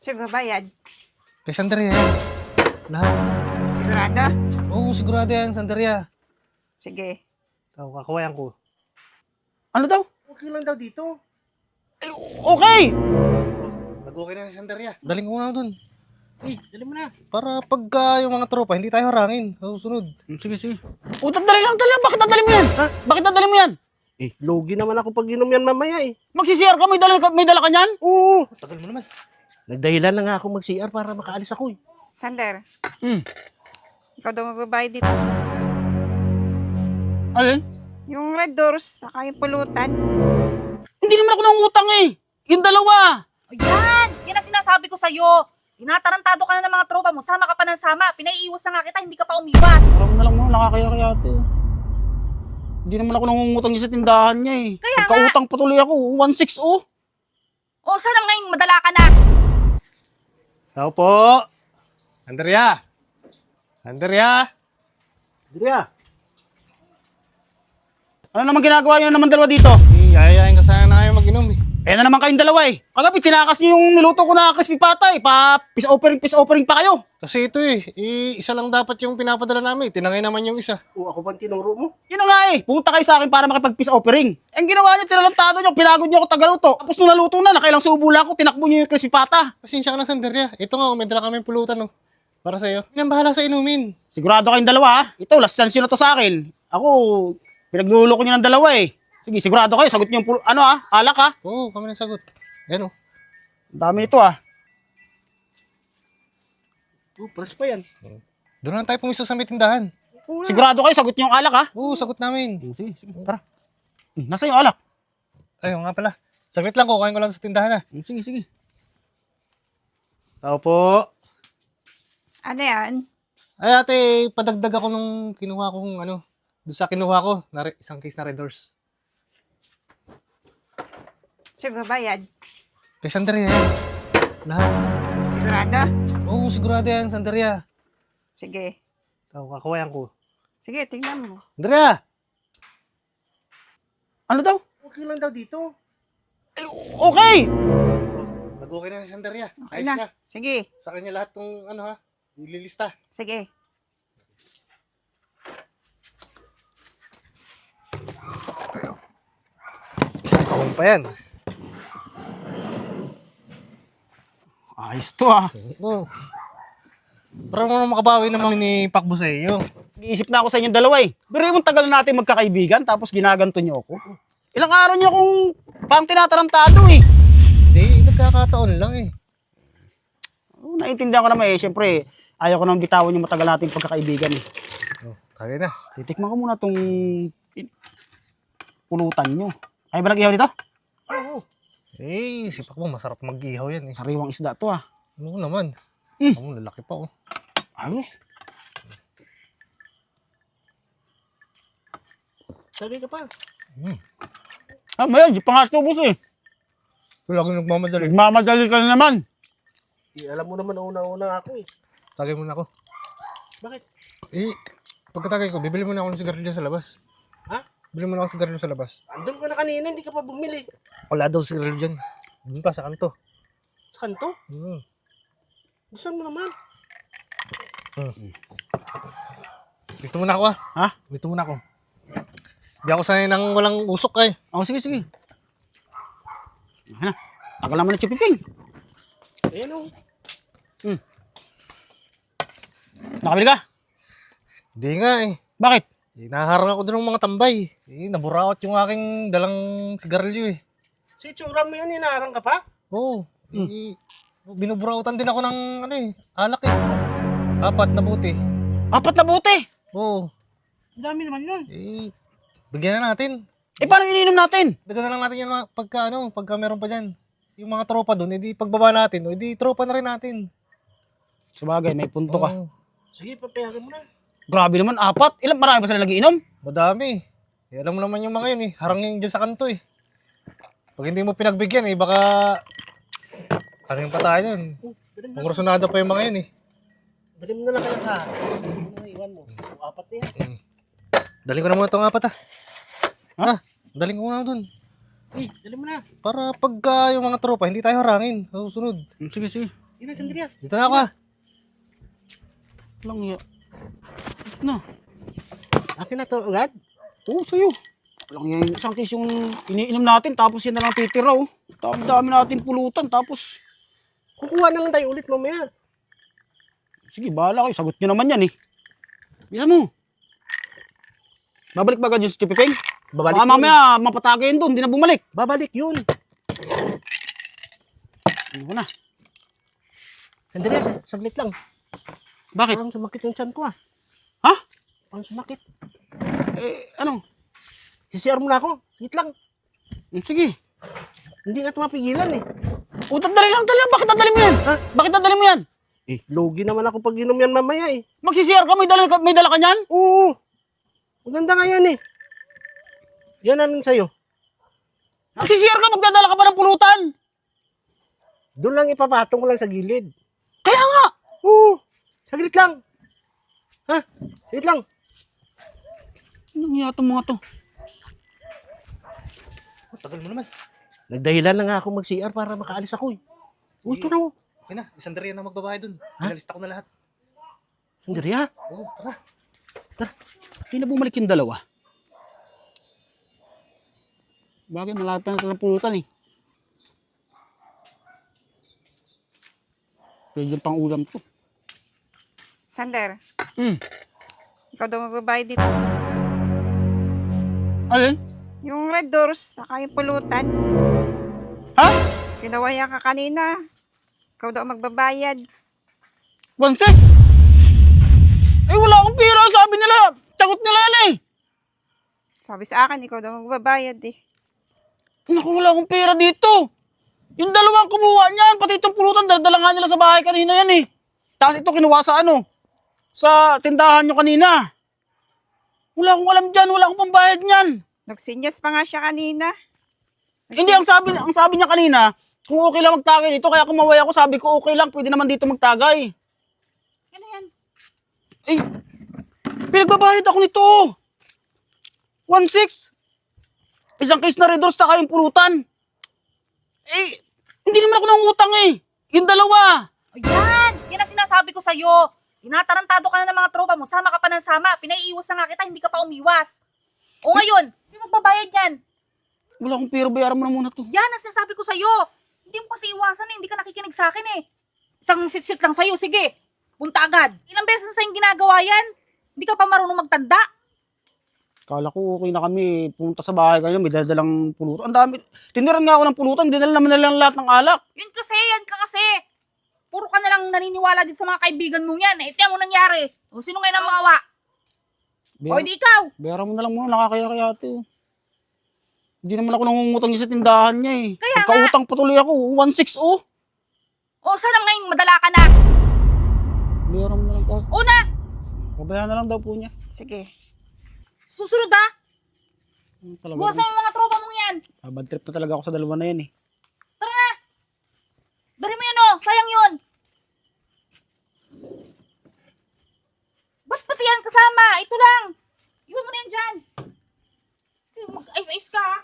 Siguro bayad? Kay Sandaria yan. Lahat. Sigurado? Oo, sigurado yan, Sandaria. Sige. Ikaw, kakawayan ko. Ano daw? Okay lang daw dito. Ay, okay! Nag-okay na si Sandaria. Daling ko na dun. Dali mo na. Para pagka yung mga tropa, hindi tayo harangin sa susunod. Sige, sige. O, dali lang. Bakit dadali mo yan? Ha? Bakit dadali mo yan? Lugi naman ako pag inom yan mamaya eh. Magsisiyar ka, may dala ka niyan? Oo. Tagal mo naman. Nagdahilan na nga ako mag-CR para makaalis ako eh. Sander, Hmm. ikaw daw magbabayad dito. Alin? Yung red doors, saka yung pulutan. Hindi naman ako nangutang eh. Yung dalawa. Ayan! Yan ang sinasabi ko sa'yo. Tinatarantado ka na ng mga tropa mo. Sama ka pa ng sama. Pinaiiwas na nga kita, hindi ka pa umiwas. Parang na lang mo, nakakaya-kaya ate. Hindi naman ako nangungutang sa tindahan niya eh. Kaya nga. Pagkautang patuloy ako, 160. O, sana ngayon madala ka na. Tao po. Sandaria. Sandaria. Andrea, Ano naman ginagawa niyo naman dalawa dito? Yayayain ka sana na kayo mag-inom eh. Eh na naman kayong dalawa eh. Kagabi, tinakas niyo yung niluto ko na crispy patay. Peace offering pa kayo. Kasi ito isa lang dapat yung pinapadala namin. Tinangay naman yung isa. ako bang tinuro mo? Yun na nga eh. Pumunta kayo sa akin para makipag-peace offering. Eh, ang ginawa niyo, tinalantado niyo, pinagod niyo ako tagaluto. Tapos nung naluto na, nakailang subo lang ako, tinakbo niyo yung crispy pata. Pasensya ka na, Sandaria. Ito nga, may dala kami pulutan oh. Para sa'yo. Yan ang bahala sa inumin. Sigurado kayong dalawa ha. Ito, last chance yun na to sa akin. Ako, pinagnulo ko niyo ng dalawa eh. Sige, sigurado kayo, sagot niyo yung alak ha. Oo, kami na sagot. Yan oh. Ang dami nito ha. Press pa yan. Doon lang tayo pumisa sa may tindahan. Sigurado kayo, sagot niyo yung alak ha. Oo, sagot namin. Sige, tara. Nasa yung alak? Ayun nga pala. Saglit lang, kukain ko lang sa tindahan ah. Sige, sige. Tao po. Ano yan? Ay ate, padagdag ako nung kinuha kong doon sa kinuha ko, isang case na Red Doors. Siguro bayad? Kay Sandaria yan. Lahat. Sigurado? Oo, sigurado yan, Sandaria. Sige. Ikaw, kakawayan ko. Sige, tingnan mo. Sandaria! Ano daw? Okay lang daw dito. Okay! Nag-okay na si Sandaria. Okay Ayos na. na. Sige. Sa kanya lahat ng ililista. Sige. Isang kahon pa yan. Ayos to ah. Oo. Parang mo makabawi naman ni Pakbo sa iyo. Nag-iisip na ako sa inyong dalawa eh. Pero yung tagal na natin magkakaibigan tapos ginaganto niyo ako. Ilang araw niyo akong parang tinatarantado eh. Hindi, nagkakataon lang eh. Naiintindihan ko naman eh. Siyempre, ayaw ko nang bitawan yung matagal nating pagkakaibigan eh. Oh, kaya na. Titikman ko muna tong pulutan nyo. Kaya ba nag-ihaw nito? Eh, si Pakbo masarap mag-ihaw yan eh. Sariwang isda to ah. Ano naman? Hmm. Ang lalaki pa oh. Ano? Sagay ka pa. Mayan, di pa nga tubos eh. Ito lagi nagmamadali. Nagmamadali ka na naman. Alam mo naman una-una ako eh. Tagay muna ako. Bakit? Eh, pagkatagay ko, bibili muna ako ng sigarilyo sa labas. Ha? Bili muna ako ng sigarilyo sa labas. Andun ka na kanina, hindi ka pa bumili. Wala daw sigarilyo dyan. Doon pa, sa kanto. Sa kanto? Gusto mo naman. Dito muna ako ah. Ha? Dito muna ako. Di ako sanay nang walang usok eh. Oh, sige, sige. Ano? Tagal naman na chupiping. Ayan o. Nakabili ka? Hindi nga eh. Bakit? Naharang ako doon ng mga tambay. Eh, naburaot yung aking dalang sigarilyo eh. Si Tsura mo yan, hinarang ka pa? Oo. Binuburautan din ako ng alak eh. 4 na buti. 4 na buti. Oo. Ang dami naman yun. Eh, bigyan na natin. Eh, paano iniinom natin? Dagdagan na lang natin yan pagka meron pa dyan. Yung mga tropa doon, edi pagbaba natin, edi tropa na rin natin. Sabagay, may punto ka. Oo, Sige, papayagan mo na. Grabe naman, 4. Marami ba sila nagiinom? madami. Eh, alam mo naman yung mga yun eh. Harangin dyan sa kanto eh. Pag hindi mo pinagbigyan eh, baka harangin pa tayo yun. Dali mo na. Pangursunado pa yung mga yun eh. Dali mo na lang kaya ka. Dali mo na, iwan mo. 4 na yan. Daling ko na muna itong 4 ah. Ha? Daling ko na dun. Dali mo na. Para pagka yung mga tropa, hindi tayo harangin sa susunod. Sige, sige. Yun na, sandali yan. Dito na ako ah. Lang ya. Na, Akin na to agad. to sa'yo. Walang yan. Isang case yung iniinom natin, tapos yan na lang titira, oh. Dami natin pulutan, tapos... Kukuha na lang tayo ulit mamaya. Sige, bahala kayo. Sagot nyo naman yan, eh. Bisa mo. Babalik ba agad yung si Chipipeng? Babalik Baka yun. mamaya, mapatagay yun doon, hindi na bumalik. Babalik yun. Ano ko na? Sandali yan, saglit lang. Bakit? Parang sumakit yung tiyan ko ah. Ha? Parang sumakit. Ano? CCR mo na ako. Saglit lang. Sige. Hindi nga ito mapigilan eh. O, dali lang. Bakit dadali mo yan? Ha? Bakit dadali mo yan? Eh, logi naman ako pag inom yan mamaya eh. Magsisiyar ka, may dala ka niyan? Oo. Maganda nga yan eh. Yan namin sa'yo. Magsisiyar ka, magdadala ka pa ng pulutan. Doon lang ipapatong ko lang sa gilid. Kaya nga. Oo. Saglit lang. Ha? Saglit lang. Anong nga itong mga to? Tagal mo naman. Nagdahilan na nga ako mag-CR para makaalis ako eh. Oh, ito na oh. Okay na, isang dariya na magbabayad dun. Pinalista ko na lahat. Sandali ha. Oo, tara. Hindi na bumalik yung dalawa. Bagay, malapit na ito ng pulutan eh. Pwede yung pang ulam to. Sander, Hmm. ikaw daw magbabayad dito. Alin? Yung red doors, saka yung pulutan. Ha? Kinawaya ka kanina. Ikaw daw magbabayad. 1.6? Eh, wala akong pera. Sabi nila, sagot nila yan eh. Sabi sa akin, ikaw daw magbabayad eh. Naku, wala akong pera dito. Yung dalawang kumuha niyan, pati itong pulutan, dala nga nila sa bahay kanina yan eh. Tapos ito kinuha sa ano, sa tindahan nyo kanina. Wala akong alam dyan, wala akong pambayad niyan. Nagsinyas pa nga siya kanina. Hindi, ang sabi niya kanina, kung okay lang magtagay dito, kaya kumaway ako, sabi ko okay lang, pwede naman dito magtagay. Ano yan? Eh, pinagbabayad ako nito. 1.6. Isang case na Red Doors, taka yung pulutan. Eh, hindi naman ako nangutang eh. Yung dalawa. Ayan! Yan ang sinasabi ko sa'yo. Tinatarantado ka na ng mga tropa mo. Sama ka pa ng sama. Pinaiiwas na nga kita, hindi ka pa umiwas. O ngayon, sino magbabayad yan? Wala akong pera, bayaran mo na muna to. Yan ang sinasabi ko sa'yo. Hindi mo kasi iwasan eh. Hindi ka nakikinig sa akin eh. Isang sit-sit lang sa'yo. Sige, punta agad. Ilang beses na sa'yong ginagawa yan? Hindi ka pa marunong magtanda. Kala ko okay na kami, punta sa bahay kayo, may daladalang pulutan. Ang dami. Tiniran nga ako ng pulutan, dinala naman nilang lahat ng alak. Yun kasi, yan ka kasi. Puro ka na lang naniniwala din sa mga kaibigan mong yan. Eh, tiyan mo nangyari. O sino ngayon ang maawa? O hindi ikaw. Bayaran mo na lang muna, nakakaya-kaya ito. Hindi naman ako nangungutang niya sa tindahan niya eh. Kaya nga. Pagkautang patuloy ako, 1.6 oh. O sana ngayon madala ka na. Bayaran mo na lang po. Una, Pabayaan na lang daw po niya. Sige. susunod ha. Talaga. Buwasan mo yung mga tropa mong yan. Bad trip na talaga ako sa dalawa na yan eh. Tara na. Dari mo yun oh, sayang yun. Ba't pati yan kasama? Ito lang. Iwan mo na yan dyan. Mag-ice-ice ka ha.